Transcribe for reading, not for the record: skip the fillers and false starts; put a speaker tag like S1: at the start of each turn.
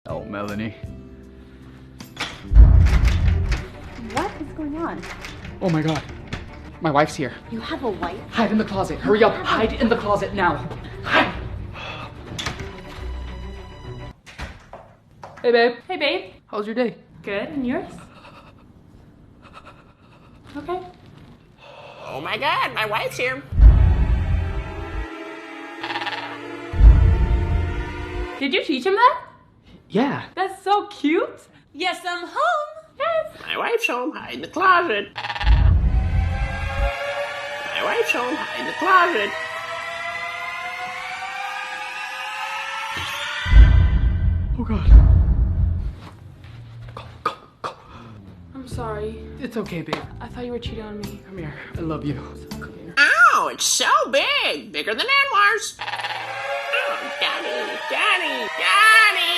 S1: Oh, Melanie.
S2: What is going on?
S1: Oh my God. My wife's here.
S2: You have a wife?
S1: Hide in the closet. Hurry up. Hide in the closet now. Hide. Hey, babe.
S2: Hey, babe.
S1: How's your day?
S2: Good, and yours? Okay.
S3: Oh my God, my wife's here.
S2: Did you teach him that?
S1: Yeah.
S2: That's so cute. Yes, I'm home. Yes.
S3: My wife's home, hide in the closet. My wife's home, hide in the closet.
S1: Oh God. Go.
S2: I'm sorry.
S1: It's okay, babe.
S2: I thought you were cheating on me.
S1: Come here. I love you. Come here.
S3: Ow, it's so big. Bigger than Anwar's. Oh, Daddy, Daddy, Daddy.